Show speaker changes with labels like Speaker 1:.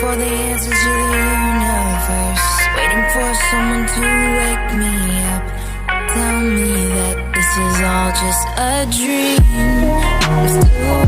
Speaker 1: for the answers to the universe, waiting for someone to wake me up, tell me that this is all just a dream. I'm still